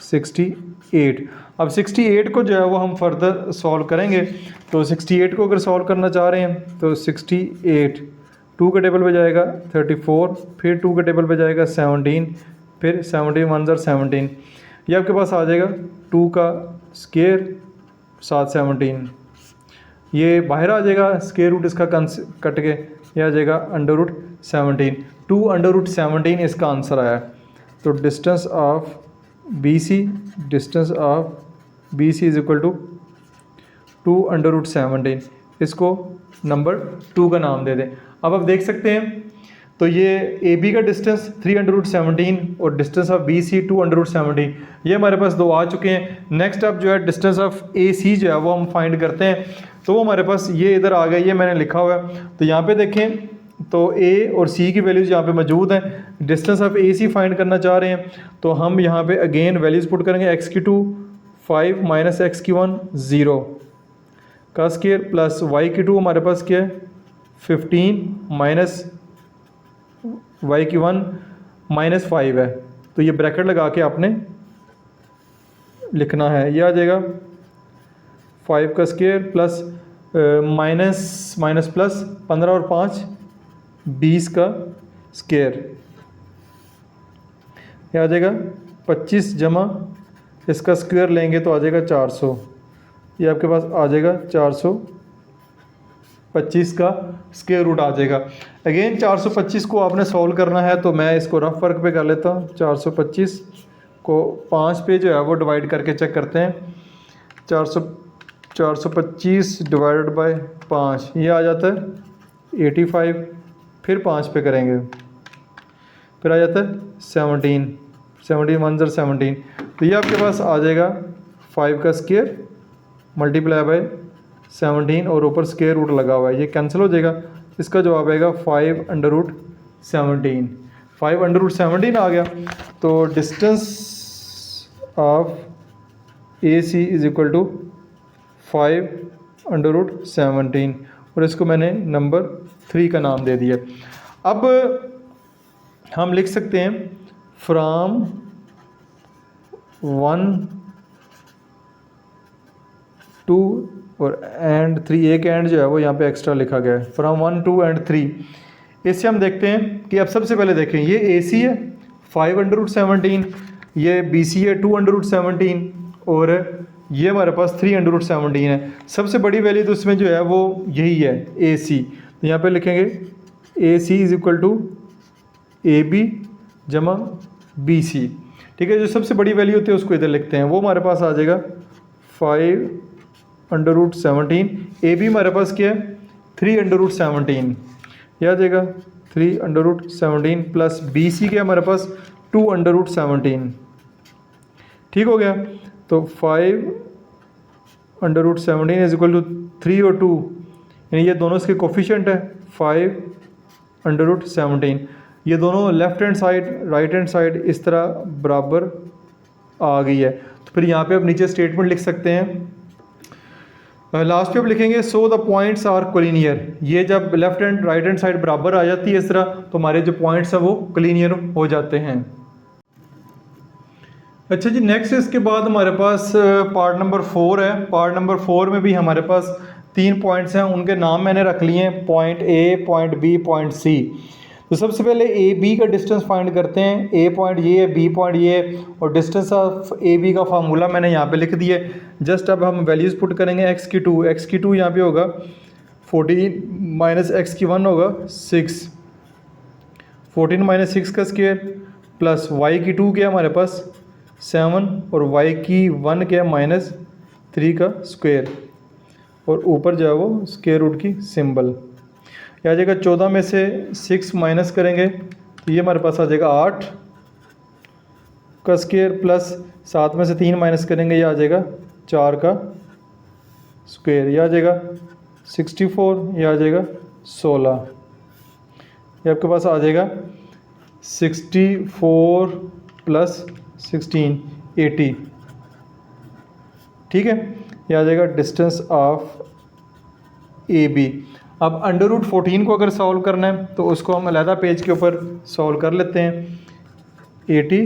68। अब 68 को जो है वो हम फर्दर सॉल्व करेंगे। तो 68 को अगर सॉल्व करना चाह रहे हैं तो 68 2 के टेबल पे जाएगा 34, फिर 2 के टेबल पे जाएगा 17, फिर 17 1 17, ये आपके पास आ जाएगा 2 का स्क्वायर 7 17, ये बाहर आ जाएगा, स्क्वायर रूट इसका कट के ये आ जाएगा √17, 2√17 इसका आंसर आया। तो distance of B C is equal to 2√17, इसको नंबर 2 का नाम दे दें। अब आप देख सकते हैं, तो ये ए बी का डिस्टेंस 3√17 और डिस्टेंस ऑफ बी सी 2√17, ये हमारे पास दो आ चुके हैं। नेक्स्ट अब जो है डिस्टेंस ऑफ ए सी जो है वो हम फाइंड करते हैं, तो वो हमारे पास ये इधर आ गया, ये मैंने लिखा हुआ है। तो यहाँ पे देखें तो ए और सी की वैल्यूज़ यहाँ पे मौजूद हैं। Distance of A C find करना चाह रहे हैं तो हम यहाँ पे अगेन वैल्यूज़ पुट करेंगे, x की 2 5 माइनस x की 1 0 का स्क्वायर, प्लस y की 2 हमारे पास क्या है 15 माइनस y की 1 माइनस 5 है, तो ये ब्रैकेट लगा के आपने लिखना है। ये आ जाएगा 5 का स्क्वायर प्लस माइनस प्लस 15 और 5 20 का स्क्वायर, ये आ जाएगा 25 जमा इसका स्क्वायर लेंगे तो आ जाएगा 400, ये आपके पास आ जाएगा 425 का स्क्वायर रूट आ जाएगा। अगेन 425 को आपने सॉल्व करना है, तो मैं इसको रफ वर्क पे कर लेता हूँ। 425 को 5 पे जो है वो डिवाइड करके चेक करते हैं। 425 डिवाइडेड बाय 5 ये आ जाता है 85, फिर 5 पे करेंगे, फिर आ जाता है 17 1 17, तो ये आपके पास आ जाएगा 5 का स्क्वायर मल्टीप्लाई बाय 17 और ऊपर स्क्वायर रूट लगा हुआ है, ये कैंसिल हो जाएगा। इसका जवाब आएगा 5√17, 5√17 आ गया। तो distance of A C is equal to 5√17 और इसको मैंने नंबर 3 का नाम दे दिया। अब हम लिख सकते हैं फ्रॉम 1 2 और एंड 3, एक एंड जो है वो यहाँ पे एक्स्ट्रा लिखा गया है, फ्रॉम 1 2 एंड 3। इससे हम देखते हैं कि अब सबसे पहले देखें, ये AC है 5/17, ये BC है 2/17 और ये हमारे पास 3/17 है। सबसे बड़ी वैल्यू तो इसमें जो है वो यही है AC, तो यहाँ पे लिखेंगे AC is equal to AB जमा BC। ठीक है, जो सबसे बड़ी वैल्यू होती है उसको इधर लिखते हैं, वो हमारे पास आ जाएगा 5/17। AB हमारे पास क्या है 3/17, यह आ जाएगा 3/17 प्लस BC क्या हमारे पास 2/17। ठीक हो गया, तो 5/17 इज इक्वल टू 3 और 2, यानी ये दोनों इसके कोफिशिएंट है 5/17। ये दोनों left hand side right hand side इस तरह बराबर आ गई है। तो फिर यहाँ पे आप नीचे स्टेटमेंट लिख सकते हैं, लास्ट पे आप लिखेंगे so the points are collinear. ये जब left hand right hand side बराबर आ जाती है इस तरह, तो हमारे जो पॉइंट्स हैं वो कोलिनियर हो जाते हैं। अच्छा जी, नेक्स्ट इसके बाद हमारे पास पार्ट नंबर 4 है। पार्ट नंबर 4 में भी हमारे पास 3 पॉइंट्स हैं, उनके नाम मैंने रख लिए हैं, point A, point B, point C। तो सबसे पहले AB का डिस्टेंस फाइंड करते हैं। A पॉइंट ये है, B पॉइंट ये है, और डिस्टेंस ऑफ AB का फार्मूला मैंने यहाँ पे लिख दिया है। जस्ट अब हम वैल्यूज़ पुट करेंगे, x की 2 यहाँ पे होगा 14 माइनस x की 1 होगा 6, 14 माइनस 6 का स्क्वायर प्लस y की 2 क्या हमारे पास 7 और y की 1 क्या -3 का स्क्वायर, और ऊपर जो है वो स्क्वायर रूट की सिंबल। यह आ जाएगा 14 में से 6 माइनस करेंगे तो ये हमारे पास आ जाएगा 8 का स्क्वायर प्लस 7 में से 3 माइनस करेंगे, यह आ जाएगा 4 का स्क्वायर, यह आ जाएगा 64, यह आ जाएगा 16, ये आपके पास आ जाएगा 64 प्लस 16 80। ठीक है, यह आ जाएगा डिस्टेंस ऑफ AB। अब √14 को अगर सॉल्व करना है तो उसको हम अलहदा पेज के ऊपर सॉल्व कर लेते हैं। 80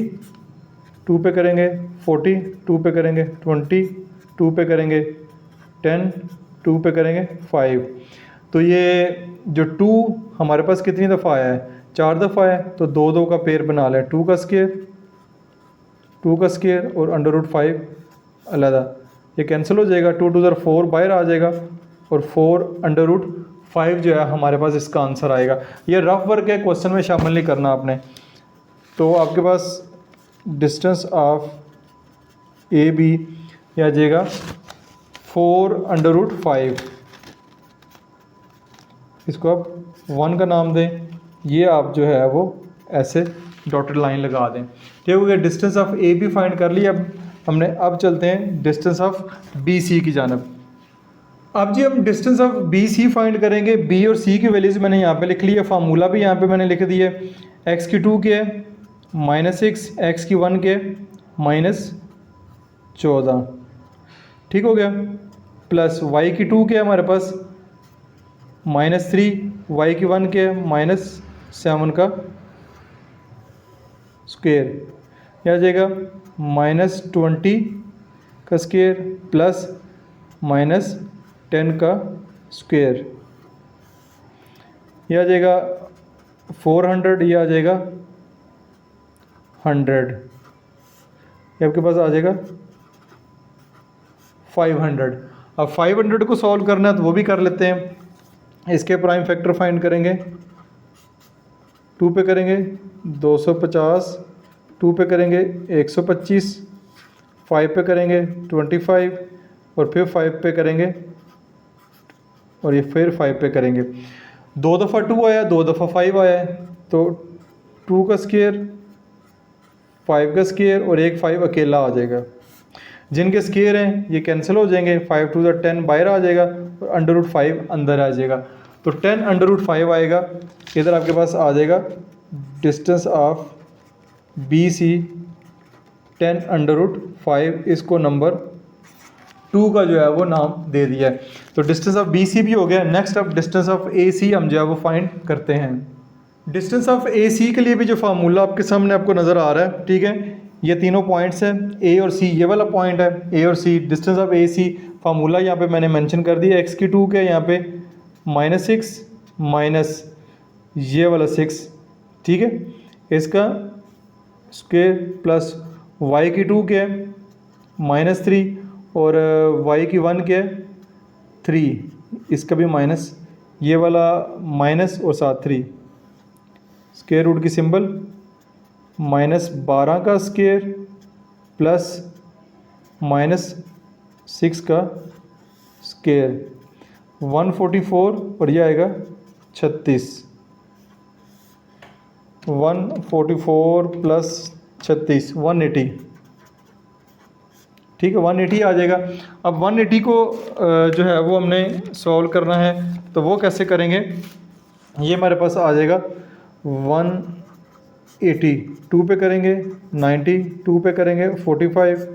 2 पे करेंगे, 40 2 पे करेंगे, 20 2 पे करेंगे, 10 2 पे करेंगे, 5। तो ये जो 2 हमारे पास कितनी दफ़ा आया है, 4 दफ़ा है, तो 2 2 का पेयर बना लें, 2 का स्क्वायर और √5 अलहदा, ये कैंसिल हो जाएगा, 2 2 4 बाहर आ जाएगा और 4/5 जो है हमारे पास इसका आंसर आएगा। ये रफ वर्क है, क्वेश्चन में शामिल नहीं करना आपने। तो आपके पास डिस्टेंस ऑफ AB ये आ जाएगा 4/5, इसको आप 1 का नाम दें, ये आप जो है वो ऐसे डॉटेड लाइन लगा दें। ठीक हो गया, डिस्टेंस ऑफ AB फाइंड कर लिया। अब चलते हैं डिस्टेंस ऑफ BC की जानब। अब जी हम डिस्टेंस ऑफ BC फाइंड करेंगे। B और C की वैल्यूज़ मैंने यहाँ पे लिख ली है, फार्मूला भी यहाँ पे मैंने लिख दिया है। x की 2 के -6, x की 1 के -14, ठीक हो गया, प्लस y की 2 के हमारे पास -3, y की 1 के -7 का स्क्वायर, यह आ जाएगा -20 का स्क्वायर प्लस -10 का स्क्वायर, यह आ जाएगा 400, यह आ जाएगा 100, ये आपके पास आ जाएगा 500। अब 500 को सॉल्व करना है तो वो भी कर लेते हैं। इसके प्राइम फैक्टर फाइंड करेंगे, 2 पे करेंगे 250, 2 पे करेंगे 125, 5 पे करेंगे 25 और फिर 5 पे करेंगे और ये फिर 5 पे करेंगे। 2 दफ़ा 2 आया, 2 दफ़ा 5 आया है, तो 2 का स्क्वायर, 5 का स्क्वायर और एक 5 अकेला आ जाएगा। जिनके स्क्वायर हैं ये कैंसिल हो जाएंगे, 5 2 10 बाहर आ जाएगा और √5 अंदर आ जाएगा, तो 10/5 आएगा। इधर आपके पास आ जाएगा डिस्टेंस ऑफ BC 10/5, इसको नंबर 2 का जो है वो नाम दे दिया है। तो डिस्टेंस ऑफ BC भी हो गया। नेक्स्ट अब डिस्टेंस ऑफ AC हम जो है वो फाइंड करते हैं। डिस्टेंस ऑफ AC के लिए भी जो फार्मूला आपके सामने आपको नज़र आ रहा है, ठीक है, ये तीनों पॉइंट्स हैं ए और सी, ये वाला पॉइंट है ए और C, distance of A C, formula यहाँ पे मैंने मेंशन कर दिया एक्स की 2 के यहाँ पे -6 माइनस ये वाला 6, ठीक है, इसका स्क्वायर प्लस वाई की 2 के -3 और वाई की 1 के 3, इसका भी माइनस, ये वाला माइनस और साथ 3, स्क्वायर रूट की सिंबल -12 का स्क्वायर प्लस -6 का स्क्वायर 144 और ये आएगा 36, 144 प्लस 36 180, ठीक है 180 आ जाएगा। अब 180 को जो है वो हमने सॉल्व करना है, तो वो कैसे करेंगे, ये हमारे पास आ जाएगा 180, 2 पे करेंगे 90, 2 पे करेंगे 45,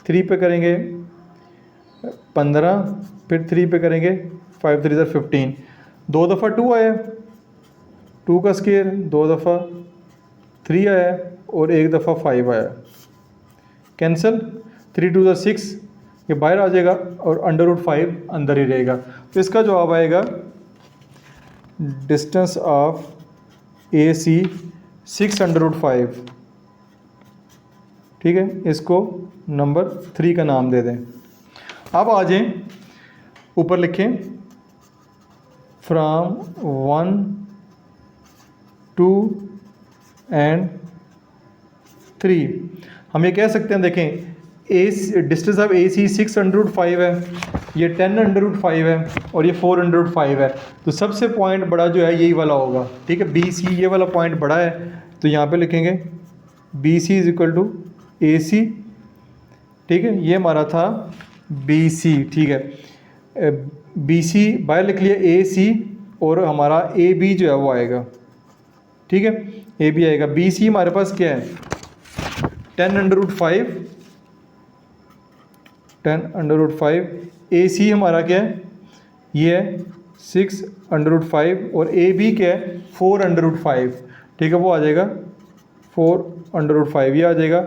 3 पे करेंगे 15, फिर 3 पे करेंगे 5 3 15, 2 दफ़ा 2 आया, 2 का स्क्वायर 2 दफ़ा 3 आया और 1 दफ़ा 5 आया, कैंसिल, 3 2 6, ये बाहर आ जाएगा और √5 अंदर ही रहेगा। तो इसका जवाब आएगा डिस्टेंस ऑफ ए सी 6/5, ठीक है, इसको नंबर 3 का नाम दे दें। अब आ जाएं ऊपर लिखें फ्रॉम 1 2 एंड 3, हम ये कह सकते हैं, देखें ए डिस्टेंस ऑफ ए सी 6/5 है, ये 10/5 है और ये 4/5 है, तो सबसे पॉइंट बड़ा जो है यही वाला होगा, ठीक है, बी सी, ये वाला पॉइंट बड़ा है, तो यहाँ पे लिखेंगे B C is equal to A C, ठीक है, ये हमारा था बी सी, ठीक है, बी सी बाहर लिख लिया ए सी और हमारा ए बी जो है वो आएगा, ठीक है, ए बी आएगा, बी सी हमारे पास क्या है 10/5, 10/5, ए सी हमारा क्या है, ये है 6/5 और ए बी क्या है 4/5, ठीक है, वो आ जाएगा 4/5, ये आ जाएगा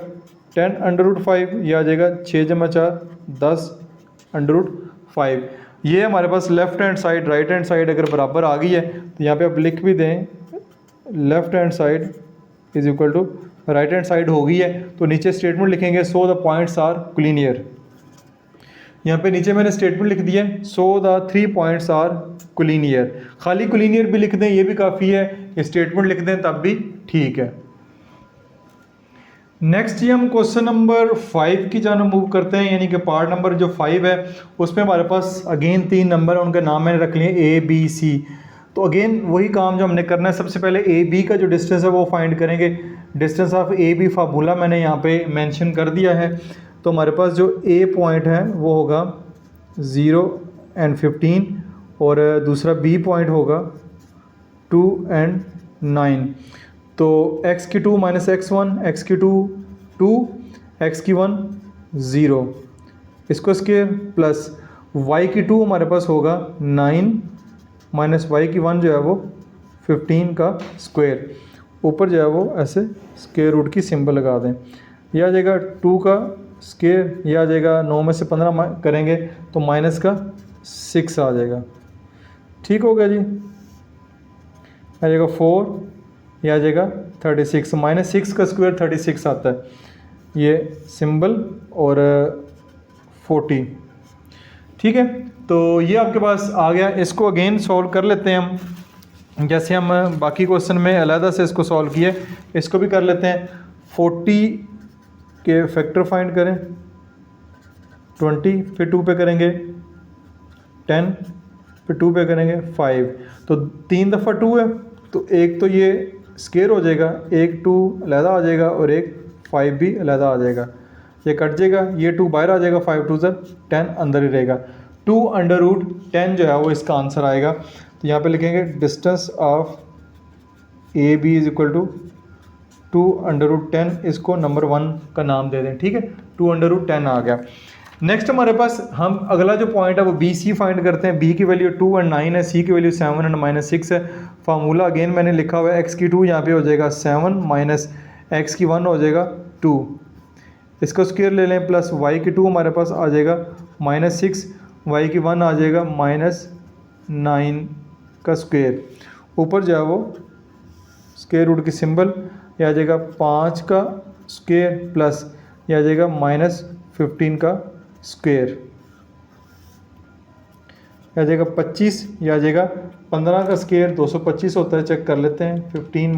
10/5, ये आ जाएगा 6 × 4 10/5। ये हमारे पास left hand side right hand side अगर बराबर आ गई है तो यहाँ पे आप लिख भी दें left hand side is equal to right hand side हो गई है, तो नीचे स्टेटमेंट लिखेंगे so the points are collinear, यहाँ पे नीचे मैंने स्टेटमेंट लिख दिया so the 3 points are collinear, खाली कोलिनियर भी लिख दें ये भी काफ़ी है, ये स्टेटमेंट लिख दें तब भी ठीक है। नेक्स्ट ये हम क्वेश्चन नंबर 5 की जानब मूव करते हैं, यानी कि पार्ट नंबर जो 5 है उसमें हमारे पास अगेन 3 नंबर है, उनका नाम मैंने रख लिए ए बी सी। तो अगेन वही काम जो हमने करना है, सबसे पहले ए बी का जो डिस्टेंस है वो फाइंड करेंगे। Distance of A B formula मैंने यहाँ पे मेंशन कर दिया है। तो हमारे पास जो ए पॉइंट है वो होगा 0 और 15 और दूसरा बी पॉइंट होगा 2 और 9। तो x की 2 माइनस x1, x की 2 2, x की 1 0, इसको स्क्वायर प्लस y की 2 हमारे पास होगा 9 माइनस y की 1 जो है वो 15 का स्क्वायर, ऊपर जो है वो ऐसे स्क्वायर रूट की सिंबल लगा दें। यह आ जाएगा 2 का स्क्वायर, यह आ जाएगा 9 में से 15 करेंगे तो माइनस का 6 आ जाएगा। ठीक हो गया जी, आ जाएगा 4, यह आ जाएगा 36, माइनस 6 का स्क्वायर 36 आता है, ये सिंबल और 40। ठीक है, तो ये आपके पास आ गया। इसको अगेन सॉल्व कर लेते हैं हम, जैसे हम बाकी क्वेश्चन में अलहदा से इसको सॉल्व किए, इसको भी कर लेते हैं। 40 के फैक्टर फाइंड करें, 20 फिर 2 पे करेंगे 10 फिर 2 पे करेंगे 5, तो 3 दफ़ा 2 है तो एक तो ये स्क्वायर हो जाएगा, एक 2 अलहदा आ जाएगा और एक 5 भी अलहदा आ जाएगा, ये कट जाएगा, ये 2 बाहर आ जाएगा, 5 2 10 अंदर ही रहेगा। 2√10 जो है वो इसका आंसर आएगा। तो यहाँ पे लिखेंगे distance of A B is equal to 2√10, इसको नंबर 1 का नाम दे दें। ठीक है, 2√10 आ गया। नेक्स्ट हमारे पास हम अगला जो पॉइंट है वो बी सी फाइंड करते हैं। बी की वैल्यू 2 और 9 है, सी की वैल्यू 7 और -6 है। फार्मूला अगेन मैंने लिखा हुआ है, एक्स की 2 यहाँ पे हो जाएगा 7 माइनस एक्स की 1 हो जाएगा 2, इसका स्क्वायर ले लें प्लस वाई की 2 हमारे पास आ जाएगा -6, वाई की 1 आ जाएगा -9 का स्क्वायर। ऊपर जो है वो स्क्वायर रूट की सिंबल, यह आ जाएगा 5 का स्क्वायर प्लस यह आ जाएगा -15 का स्क्वायर, यह आ जाएगा 25, यह आ जाएगा 15 का स्क्वायर 225 होता है, चेक कर लेते हैं। 15 ×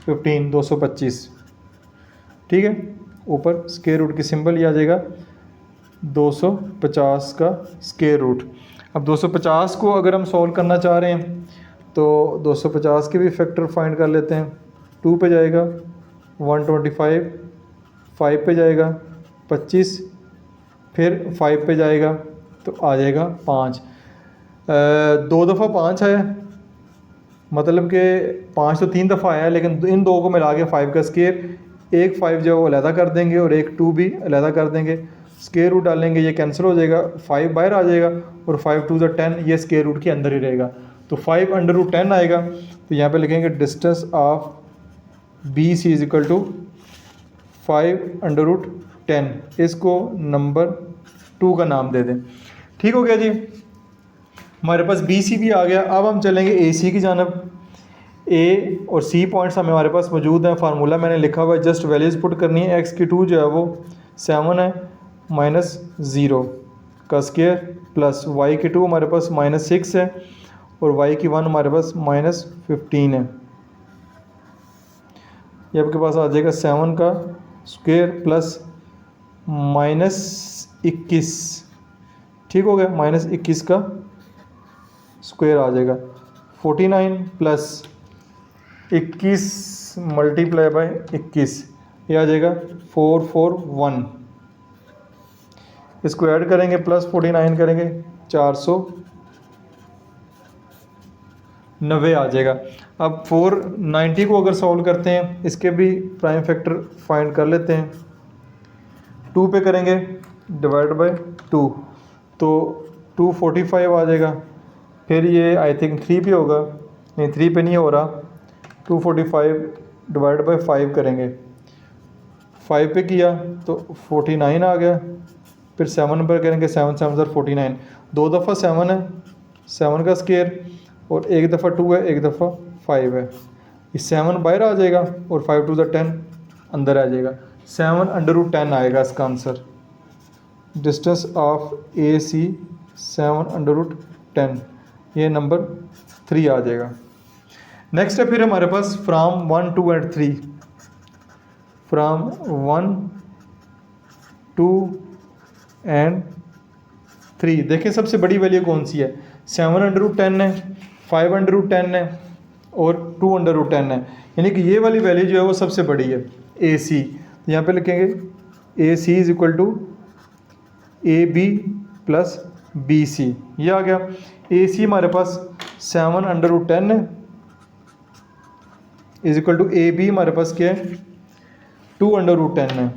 15 225, ठीक है। ऊपर स्क्वायर रूट की सिंबल, यह आ जाएगा 250 का स्क्वायर रूट। अब 250 को अगर हम सॉल्व करना चाह रहे हैं तो 250 के भी फैक्टर फाइंड कर लेते हैं। 2 पे जाएगा 125, 5 पे जाएगा 25, फिर 5 पे जाएगा तो आ जाएगा 5। 2 दफ़ा 5 है, मतलब कि 5 तो 3 दफ़ा आया है, लेकिन इन दो को मिला के 5 का स्क्वायर, एक 5 जो है वो अलहदा कर देंगे और एक 2 भी अलहदा कर देंगे। स्क्वायर रूट डालेंगे, ये कैंसिल हो जाएगा, 5 बाहर आ जाएगा और 5 2 10, ये स्क्वायर रूट के अंदर ही रहेगा। तो 5 √10 आएगा। तो यहाँ पे लिखेंगे distance of B C is equal to 5 √10। इसको नंबर 2 का नाम दे दें। ठीक हो गया जी, हमारे पास बी सी भी आ गया। अब हम चलेंगे ए सी की जानब। ए और सी पॉइंट्स हमारे पास मौजूद हैं। फार्मूला मैंने लिखा हुआ है, जस्ट वैल्यूज़ पुट करनी है। एक्स की 2 जो है वो 7 है, -0 का स्क्वायर प्लस वाई की 2 हमारे पास -6 है और वाई की 1 हमारे पास -15 है। ये आपके पास आ जाएगा 7 का स्क्वायर प्लस -21, ठीक हो गया, -21 का स्क्वायर आ जाएगा। 49 प्लस 21 मल्टीप्लाई बाय 21, ये आ जाएगा 441। इसको ऐड करेंगे प्लस 49 करेंगे 490 आ जाएगा। अब 490 को अगर सॉल्व करते हैं, इसके भी प्राइम फैक्टर फाइंड कर लेते हैं। 2 पे करेंगे डिवाइड बाय 2 तो 245 आ जाएगा। फिर ये आई थिंक 3 पे होगा, नहीं 3 पे नहीं हो रहा। 245 डिवाइड बाय 5 करेंगे, 5 पे किया तो 49 आ गया। फिर 7 पर करेंगे, 7 7 49, 2 दफ़ा 7 है, 7 का स्क्वायर, और एक दफ़ा 2 है, एक दफ़ा 5 है। ये 7 बाहर आ जाएगा और 5 2 10 अंदर आ जाएगा। 7 √10 आएगा इसका आंसर। डिस्टेंस ऑफ ए सी 7 √10, ये नंबर 3 आ जाएगा। नेक्स्ट है फिर हमारे पास फ्राम 1 2 एंड 3। फ्राम 1 2 एंड 3 देखें सबसे बड़ी वैल्यू कौन सी है। 7 √10 है, 5 √10 है और 2 √10 है, यानी कि ये वाली वैल्यू जो है वो सबसे बड़ी है, ए सी। तो यहाँ पे लिखेंगे A C is equal to A B plus B C, ये आ गया। ए सी हमारे पास 7 √10 है is equal to A B हमारे पास क्या है 2 √10 है,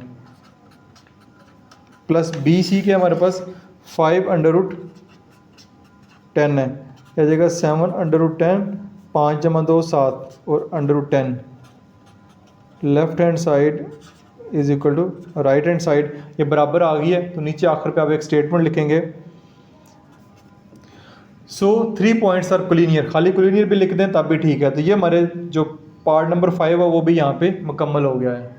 प्लस बी सी के हमारे पास 5 √10 है, यह जगह 7 √10, 5 जमा 2 7 और √10। Left hand side is equal to right hand side, ये बराबर आ गई है। तो नीचे आखिर पे आप एक स्टेटमेंट लिखेंगे, सो 3 पॉइंट्स आर कोलिनियर, खाली कोलिनियर भी लिख दें तब भी ठीक है। तो ये हमारे जो पार्ट नंबर 5 है वो भी यहाँ पे मुकम्मल हो गया है।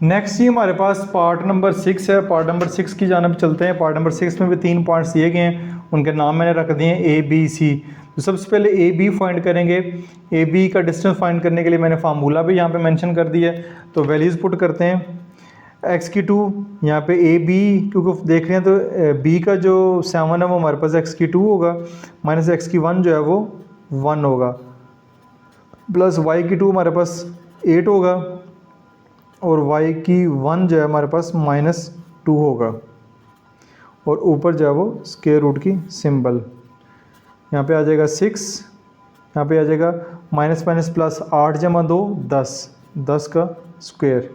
नेक्स्ट ही हमारे पास पार्ट नंबर 6 है। पार्ट नंबर 6 की जानब चलते हैं। पार्ट नंबर 6 में भी 3 पॉइंट्स दिए गए हैं, उनके नाम मैंने रख दिए हैं ए बी सी। तो सबसे पहले ए बी फाइंड करेंगे। ए बी का डिस्टेंस फाइंड करने के लिए मैंने फार्मूला भी यहाँ पे मेंशन कर दिया है। तो वैल्यूज़ पुट करते हैं। एक्स की 2 यहाँ पे ए बी, क्योंकि देख रहे हैं तो बी का जो 7 है वो हमारे पास एक्स की 2 होगा, माइनस एक्स की 1 जो है वो 1 होगा, प्लस वाई की 2 हमारे पास 8 होगा और वाई की 1 जो है हमारे पास -2 होगा, और ऊपर जो है वो स्क्वायर रूट की सिंबल। यहाँ पे आ जाएगा 6, यहाँ पे आ जाएगा माइनस माइनस प्लस 8 जमा 2 10, 10 का स्क्वायर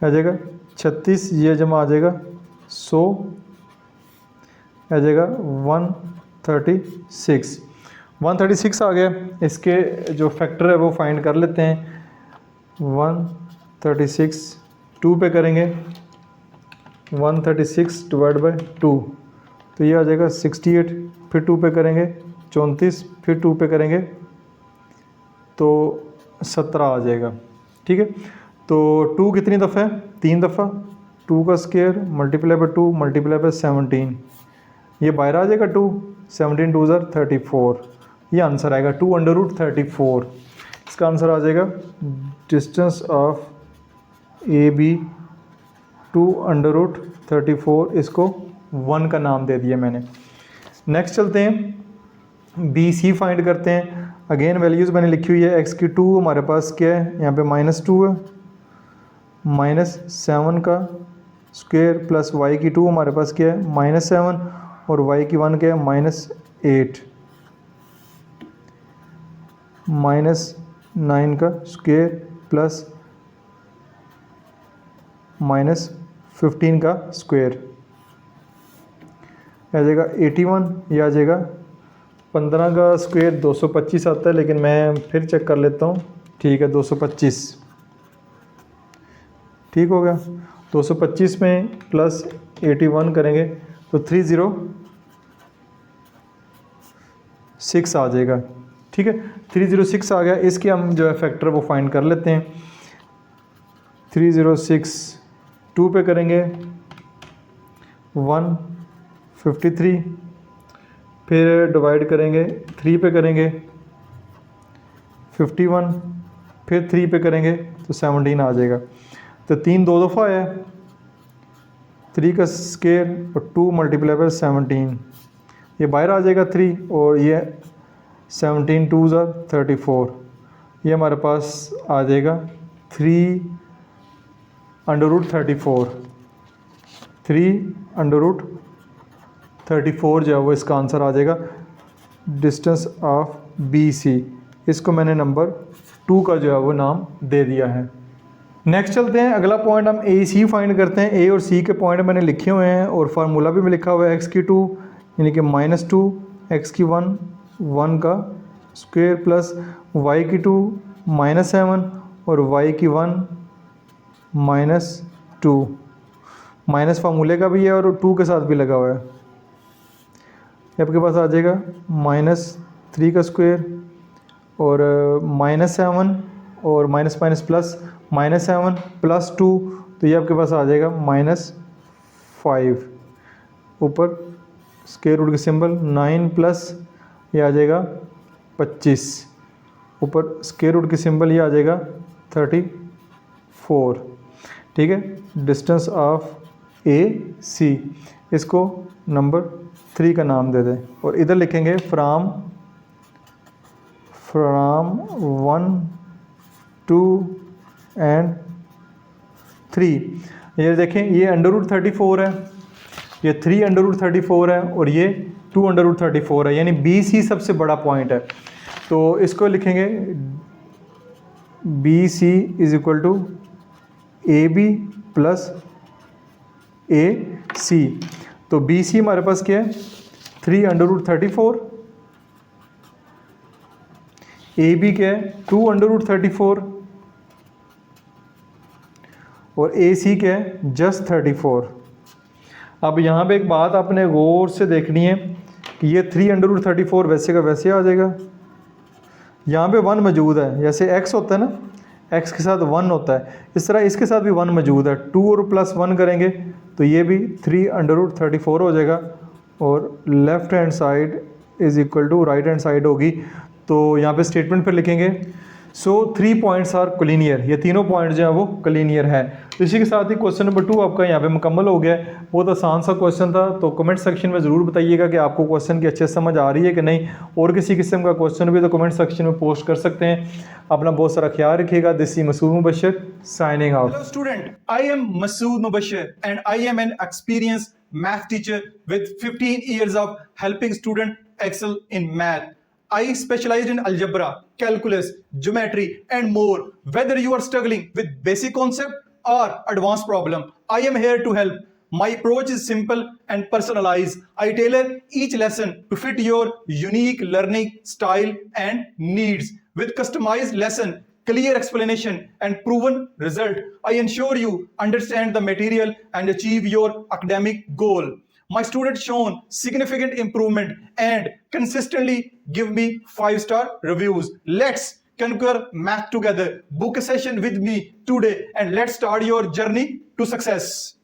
आ जाएगा 36, ये जमा आ जाएगा 100, आ जाएगा 136। 136 आ गया। इसके जो फैक्टर है वो फाइंड कर लेते हैं। 36 2 पे करेंगे 136 डिवाइड बाई 2 तो ये आ जाएगा 68, फिर 2 पे करेंगे 34, फिर 2 पे करेंगे तो 17 आ जाएगा। ठीक है, तो 2 कितनी दफ़ा है? 3 दफ़ा। 2 का square multiply by 2 multiply by 17, ये बाहर आ जाएगा 2, 17 2 ज़र 34, ये आंसर आएगा 2√34। इसका आंसर आ जाएगा डिस्टेंस ऑफ ए बी 2√34, इसको 1 का नाम दे दिया मैंने। नेक्स्ट चलते हैं, बी सी फाइंड करते हैं। अगेन वैल्यूज़ मैंने लिखी हुई है। एक्स की 2 हमारे पास क्या है, यहाँ पे -2 है, -7 का स्क्वायर प्लस वाई की 2 हमारे पास क्या है -7 और वाई की 1 क्या है -8, -9 का स्क्वायर प्लस -15 का स्क्वायर आ जाएगा 81, ये आ जाएगा 15 का स्क्वायर 225 आता है, लेकिन मैं फिर चेक कर लेता हूँ। ठीक है, 225 ठीक हो गया। 225 में प्लस 81 करेंगे तो 306 आ जाएगा। ठीक है, 306 आ गया। इसके हम जो है फैक्टर वो फाइंड कर लेते हैं। 306 2 पे करेंगे 153, फिर डिवाइड करेंगे 3 पे करेंगे 51, फिर 3 पे करेंगे तो 17 आ जाएगा। तो 3 2 दफ़ा है, 3 का स्क्वायर और 2 मल्टीप्लाई बाई 17, ये बाहर आ जाएगा 3 और ये 17 2 ज़र 34, ये हमारे पास आ जाएगा 3√34। 3√34 जो है वो इसका आंसर आ जाएगा डिस्टेंस ऑफ बी सी। इसको मैंने नंबर 2 का जो है वो नाम दे दिया है। नेक्स्ट चलते हैं, अगला पॉइंट हम ए सी फाइंड करते हैं। ए और सी के पॉइंट मैंने लिखे हुए हैं और फार्मूला भी में लिखा हुआ है। एक्स की 2 यानी कि -2, एक्स की 1 1 का स्क्वायर प्लस वाई की 2 -7 और वाई की 1 -2, माइनस फार्मूले का भी है और 2 के साथ भी लगा हुआ है। आपके पास आ जाएगा -3 का स्क्वायर और -7 और माइनस माइनस प्लस -7 प्लस 2, तो ये आपके पास आ जाएगा -5, ऊपर स्क्वायर रूट के सिंबल 9 प्लस ये आ जाएगा 25, ऊपर स्क्वायर रूट के सिंबल ये आ जाएगा 34। ठीक है, डिस्टेंस ऑफ ए सी, इसको नंबर 3 का नाम दे दें और इधर लिखेंगे फ्राम 1 2 एंड 3। ये देखें, ये √34 है, ये 3√34 है और ये 2√34 है, यानी बी सी सबसे बड़ा पॉइंट है। तो इसको लिखेंगे B C is equal to A B plus A C. तो बी सी हमारे पास क्या है 3√34, ए बी क्या है 2√34 और ए सी क्या है जस्ट 34। अब यहाँ पे एक बात आपने गौर से देखनी है कि ये 3√34 वैसे का वैसे आ जाएगा। यहाँ पे 1 मौजूद है, जैसे x होता है ना, x के साथ 1 होता है, इस तरह इसके साथ भी 1 मौजूद है। 2 और प्लस 1 करेंगे तो ये भी 3√34 हो जाएगा और left hand side is equal to right hand side होगी। तो यहाँ पे स्टेटमेंट पर लिखेंगे सो 3 पॉइंट्स आर कोलिनियर, ये तीनों पॉइंट जो है वो कोलिनियर है। तो इसी के साथ ही क्वेश्चन नंबर 2 आपका यहाँ पे मुकम्मल हो गया है। बहुत आसान सा क्वेश्चन था, तो कमेंट सेक्शन में ज़रूर बताइएगा कि आपको क्वेश्चन की अच्छे समझ आ रही है कि नहीं, और किसी किस्म का क्वेश्चन भी तो कमेंट सेक्शन में पोस्ट कर सकते हैं। अपना बहुत सारा ख्याल रखिएगा। This is Masood Mubashar signing out. Hello student, I am Masood Mubashir and I am an experienced math teacher with 15 years of helping student excel in math. I specialized in algebra, calculus, geometry and more. Whether you are struggling with basic concept or advanced problem, I am here to help. My approach is simple and personalized. I tailor each lesson to fit your unique learning style and needs. With customized lesson clear explanation and proven result, I ensure you understand the material and achieve your academic goal. My students shown significant improvement and consistently give me 5-star reviews. Let's conquer math together. Book a session with me today and let's start your journey to success.